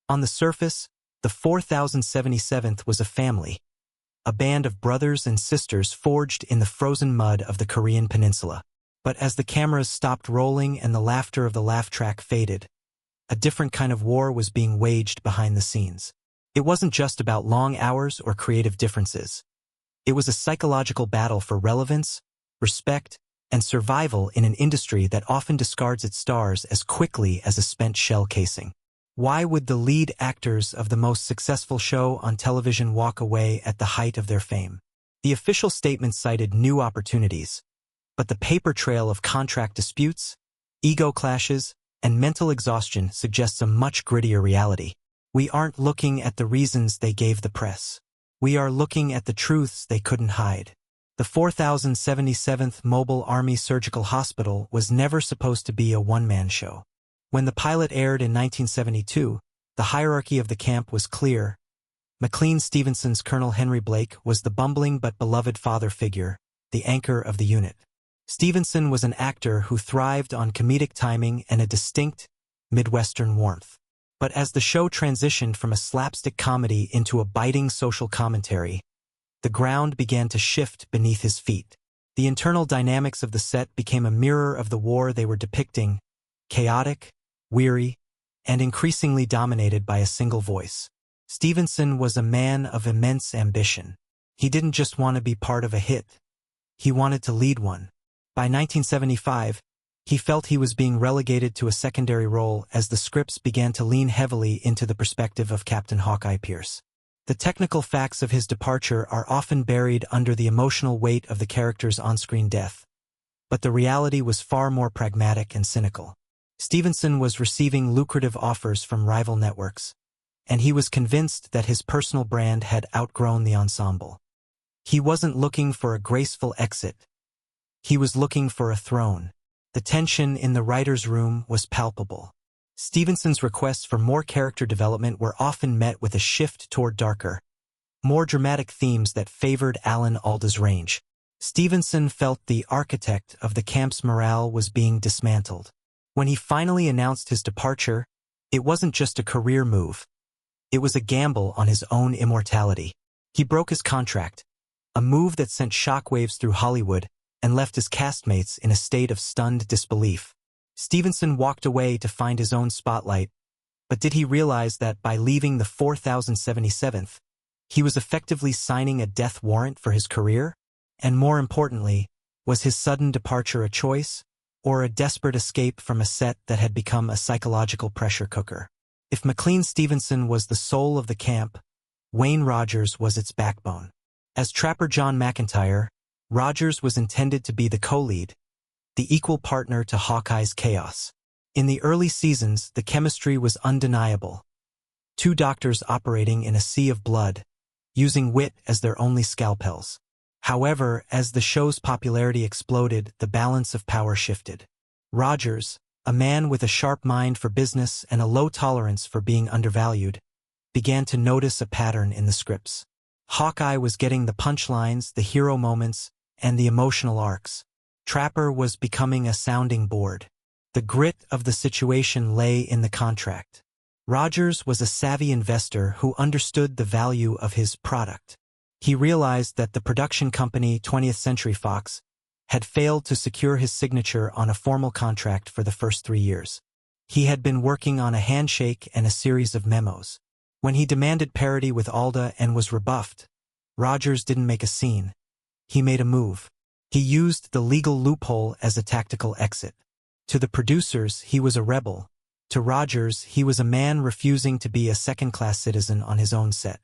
On the surface, the 4077th was a family, a band of brothers and sisters forged in the frozen mud of the Korean peninsula. But as the cameras stopped rolling and the laughter of the laugh track faded, a different kind of war was being waged behind the scenes. It wasn't just about long hours or creative differences. It was a psychological battle for relevance, respect, and survival in an industry that often discards its stars as quickly as a spent shell casing. Why would the lead actors of the most successful show on television walk away at the height of their fame? The official statement cited new opportunities, but the paper trail of contract disputes, ego clashes, and mental exhaustion suggests a much grittier reality. We aren't looking at the reasons they gave the press. We are looking at the truths they couldn't hide. The 4077th Mobile Army Surgical Hospital was never supposed to be a one-man show. When the pilot aired in 1972, the hierarchy of the camp was clear. McLean Stevenson's Colonel Henry Blake was the bumbling but beloved father figure, the anchor of the unit. Stevenson was an actor who thrived on comedic timing and a distinct, Midwestern warmth. But as the show transitioned from a slapstick comedy into a biting social commentary, the ground began to shift beneath his feet. The internal dynamics of the set became a mirror of the war they were depicting, chaotic, weary, and increasingly dominated by a single voice. Stevenson was a man of immense ambition. He didn't just want to be part of a hit. He wanted to lead one. By 1975, he felt he was being relegated to a secondary role as the scripts began to lean heavily into the perspective of Captain Hawkeye Pierce. The technical facts of his departure are often buried under the emotional weight of the character's on-screen death, but the reality was far more pragmatic and cynical. Stevenson was receiving lucrative offers from rival networks, and he was convinced that his personal brand had outgrown the ensemble. He wasn't looking for a graceful exit. He was looking for a throne. The tension in the writer's room was palpable. Stevenson's requests for more character development were often met with a shift toward darker, more dramatic themes that favored Alan Alda's range. Stevenson felt the architect of the camp's morale was being dismantled. When he finally announced his departure, it wasn't just a career move. It was a gamble on his own immortality. He broke his contract, a move that sent shockwaves through Hollywood and left his castmates in a state of stunned disbelief. Stevenson walked away to find his own spotlight, but did he realize that by leaving the 4077th, he was effectively signing a death warrant for his career? And more importantly, was his sudden departure a choice, or a desperate escape from a set that had become a psychological pressure cooker? If McLean Stevenson was the soul of the camp, Wayne Rogers was its backbone. As Trapper John McIntyre, Rogers was intended to be the co-lead, the equal partner to Hawkeye's chaos. In the early seasons, the chemistry was undeniable. Two doctors operating in a sea of blood, using wit as their only scalpels. However, as the show's popularity exploded, the balance of power shifted. Rogers, a man with a sharp mind for business and a low tolerance for being undervalued, began to notice a pattern in the scripts. Hawkeye was getting the punchlines, the hero moments, and the emotional arcs. Trapper was becoming a sounding board. The grit of the situation lay in the contract. Rogers was a savvy investor who understood the value of his product. He realized that the production company 20th Century Fox had failed to secure his signature on a formal contract for the first 3 years. He had been working on a handshake and a series of memos. When he demanded parity with Alda and was rebuffed, Rogers didn't make a scene. He made a move. He used the legal loophole as a tactical exit. To the producers, he was a rebel. To Rogers, he was a man refusing to be a second-class citizen on his own set.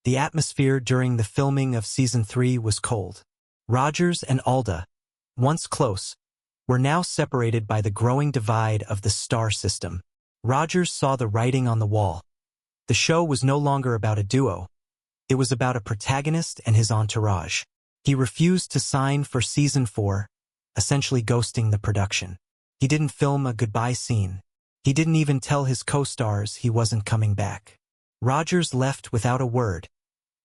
The atmosphere during the filming of Season 3 was cold. Rogers and Alda, once close, were now separated by the growing divide of the star system. Rogers saw the writing on the wall. The show was no longer about a duo. It was about a protagonist and his entourage. He refused to sign for Season 4, essentially ghosting the production. He didn't film a goodbye scene. He didn't even tell his co-stars he wasn't coming back. Rogers left without a word,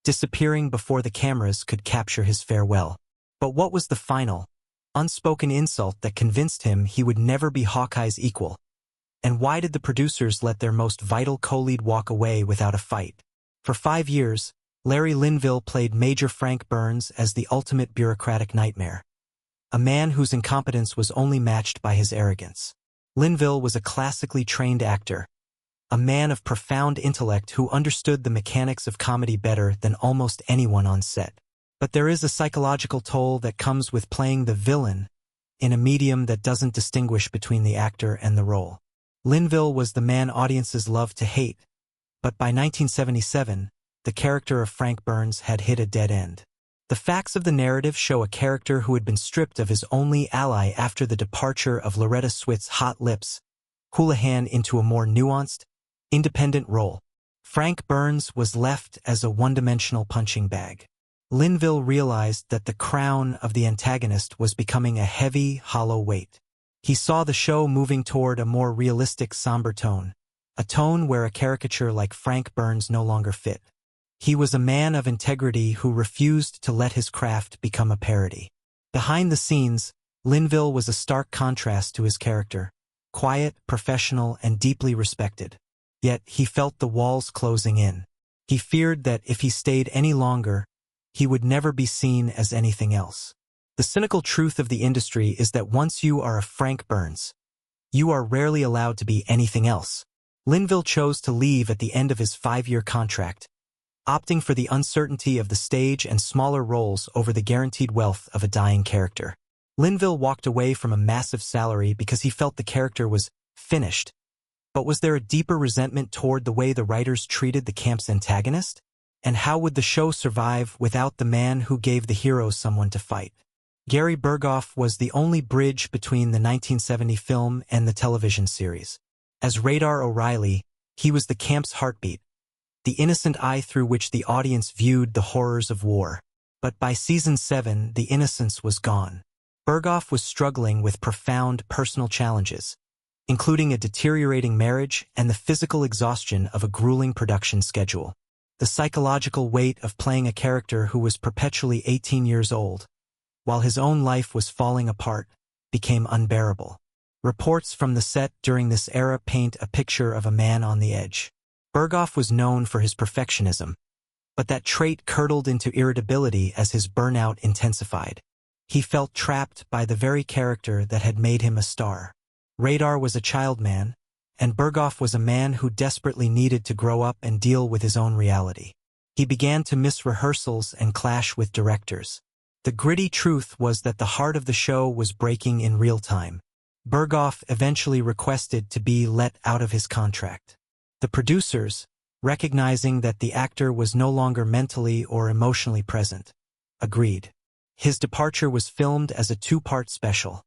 disappearing before the cameras could capture his farewell. But what was the final, unspoken insult that convinced him he would never be Hawkeye's equal? And why did the producers let their most vital co-lead walk away without a fight? For 5 years, Larry Linville played Major Frank Burns as the ultimate bureaucratic nightmare, a man whose incompetence was only matched by his arrogance. Linville was a classically trained actor, a man of profound intellect who understood the mechanics of comedy better than almost anyone on set. But there is a psychological toll that comes with playing the villain in a medium that doesn't distinguish between the actor and the role. Linville was the man audiences loved to hate, but by 1977, the character of Frank Burns had hit a dead end. The facts of the narrative show a character who had been stripped of his only ally after the departure of Loretta Swit's hot lips, Houlihan into a more nuanced, independent role. Frank Burns was left as a one-dimensional punching bag. Linville realized that the crown of the antagonist was becoming a heavy, hollow weight. He saw the show moving toward a more realistic, somber tone, a tone where a caricature like Frank Burns no longer fit. He was a man of integrity who refused to let his craft become a parody. Behind the scenes, Linville was a stark contrast to his character, quiet, professional, and deeply respected. Yet he felt the walls closing in. He feared that if he stayed any longer, he would never be seen as anything else. The cynical truth of the industry is that once you are a Frank Burns, you are rarely allowed to be anything else. Linville chose to leave at the end of his 5-year contract, opting for the uncertainty of the stage and smaller roles over the guaranteed wealth of a dying character. Linville walked away from a massive salary because he felt the character was finished. But was there a deeper resentment toward the way the writers treated the camp's antagonist? And how would the show survive without the man who gave the hero someone to fight? Gary Burghoff was the only bridge between the 1970 film and the television series. As Radar O'Reilly, he was the camp's heartbeat, the innocent eye through which the audience viewed the horrors of war. But by season 7, the innocence was gone. Burghoff was struggling with profound personal challenges, including a deteriorating marriage and the physical exhaustion of a grueling production schedule. The psychological weight of playing a character who was perpetually 18 years old, while his own life was falling apart, became unbearable. Reports from the set during this era paint a picture of a man on the edge. Burghoff was known for his perfectionism, but that trait curdled into irritability as his burnout intensified. He felt trapped by the very character that had made him a star. Radar was a child man, and Burghoff was a man who desperately needed to grow up and deal with his own reality. He began to miss rehearsals and clash with directors. The gritty truth was that the heart of the show was breaking in real time. Burghoff eventually requested to be let out of his contract. The producers, recognizing that the actor was no longer mentally or emotionally present, agreed. His departure was filmed as a 2-part special,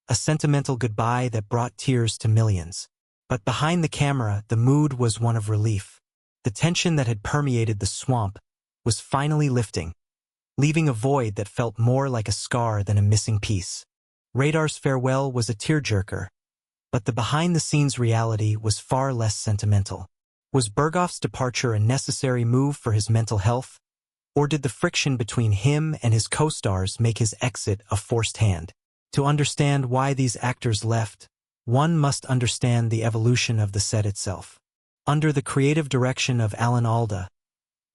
a sentimental goodbye that brought tears to millions. But behind the camera, the mood was one of relief. The tension that had permeated the swamp was finally lifting, leaving a void that felt more like a scar than a missing piece. Radar's farewell was a tearjerker, but the behind-the-scenes reality was far less sentimental. Was Burghoff's departure a necessary move for his mental health, or did the friction between him and his co-stars make his exit a forced hand? To understand why these actors left, one must understand the evolution of the set itself. Under the creative direction of Alan Alda,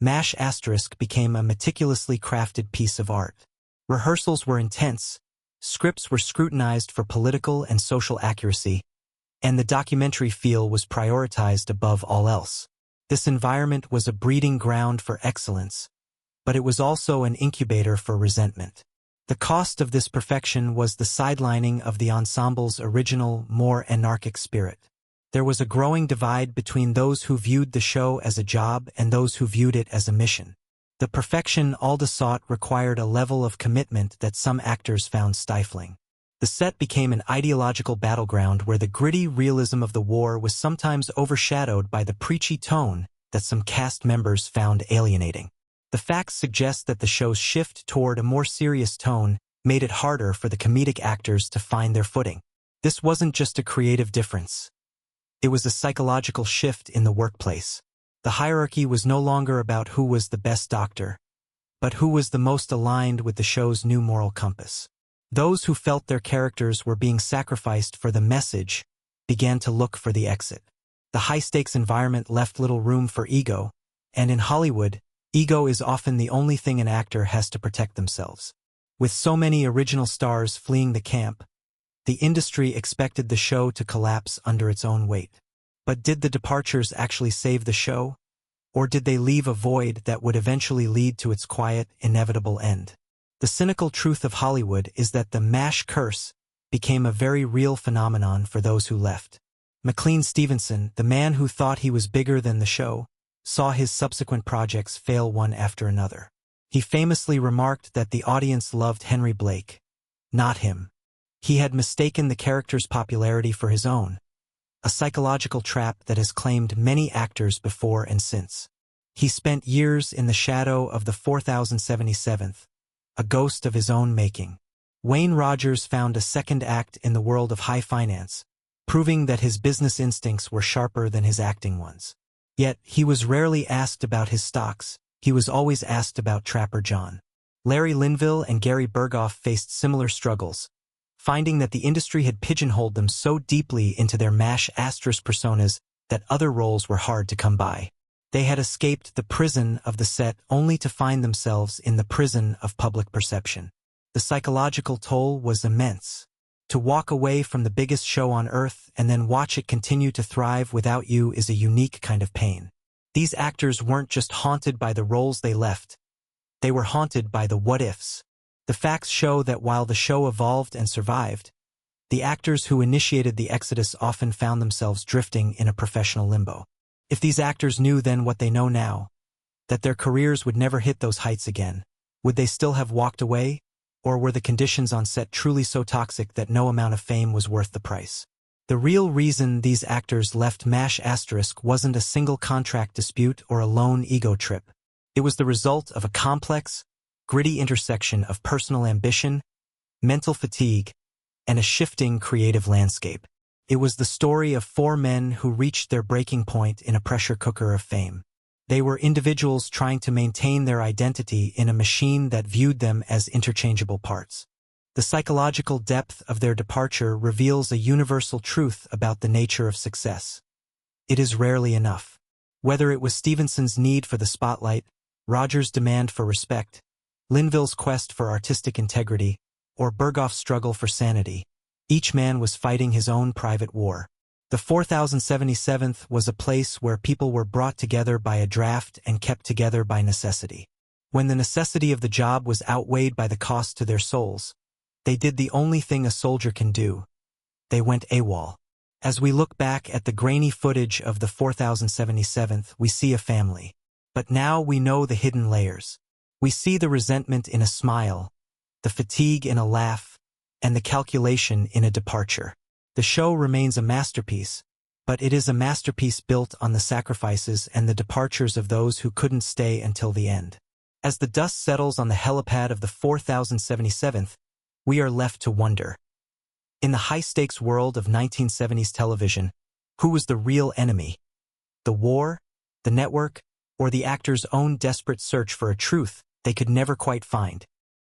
MASH * became a meticulously crafted piece of art. Rehearsals were intense, scripts were scrutinized for political and social accuracy, and the documentary feel was prioritized above all else. This environment was a breeding ground for excellence, but it was also an incubator for resentment. The cost of this perfection was the sidelining of the ensemble's original, more anarchic spirit. There was a growing divide between those who viewed the show as a job and those who viewed it as a mission. The perfection Alda sought required a level of commitment that some actors found stifling. The set became an ideological battleground where the gritty realism of the war was sometimes overshadowed by the preachy tone that some cast members found alienating. The facts suggest that the show's shift toward a more serious tone made it harder for the comedic actors to find their footing. This wasn't just a creative difference. It was a psychological shift in the workplace. The hierarchy was no longer about who was the best doctor, but who was the most aligned with the show's new moral compass. Those who felt their characters were being sacrificed for the message began to look for the exit. The high-stakes environment left little room for ego, and in Hollywood, ego is often the only thing an actor has to protect themselves. With so many original stars fleeing the camp, the industry expected the show to collapse under its own weight. But did the departures actually save the show? Or did they leave a void that would eventually lead to its quiet, inevitable end? The cynical truth of Hollywood is that the MASH curse became a very real phenomenon for those who left. McLean Stevenson, the man who thought he was bigger than the show, saw his subsequent projects fail one after another. He famously remarked that the audience loved Henry Blake, not him. He had mistaken the character's popularity for his own, a psychological trap that has claimed many actors before and since. He spent years in the shadow of the 4077th, a ghost of his own making. Wayne Rogers found a second act in the world of high finance, proving that his business instincts were sharper than his acting ones. Yet, he was rarely asked about his stocks. He was always asked about Trapper John. Larry Linville and Gary Burghoff faced similar struggles, finding that the industry had pigeonholed them so deeply into their MASH asterisk personas that other roles were hard to come by. They had escaped the prison of the set only to find themselves in the prison of public perception. The psychological toll was immense. To walk away from the biggest show on earth and then watch it continue to thrive without you is a unique kind of pain. These actors weren't just haunted by the roles they left. They were haunted by the what-ifs. The facts show that while the show evolved and survived, the actors who initiated the exodus often found themselves drifting in a professional limbo. If these actors knew then what they know now, that their careers would never hit those heights again, would they still have walked away? Or were the conditions on set truly so toxic that no amount of fame was worth the price? The real reason these actors left MASH asterisk wasn't a single contract dispute or a lone ego trip. It was the result of a complex, gritty intersection of personal ambition, mental fatigue, and a shifting creative landscape. It was the story of four men who reached their breaking point in a pressure cooker of fame. They were individuals trying to maintain their identity in a machine that viewed them as interchangeable parts. The psychological depth of their departure reveals a universal truth about the nature of success. It is rarely enough. Whether it was Stevenson's need for the spotlight, Rogers' demand for respect, Linville's quest for artistic integrity, or Burghoff's struggle for sanity, each man was fighting his own private war. The 4077th was a place where people were brought together by a draft and kept together by necessity. When the necessity of the job was outweighed by the cost to their souls, they did the only thing a soldier can do. They went AWOL. As we look back at the grainy footage of the 4077th, we see a family. But now we know the hidden layers. We see the resentment in a smile, the fatigue in a laugh, and the calculation in a departure. The show remains a masterpiece, but it is a masterpiece built on the sacrifices and the departures of those who couldn't stay until the end. As the dust settles on the helipad of the 4077th, we are left to wonder. In the high-stakes world of 1970s television, who was the real enemy? The war, the network, or the actor's own desperate search for a truth they could never quite find?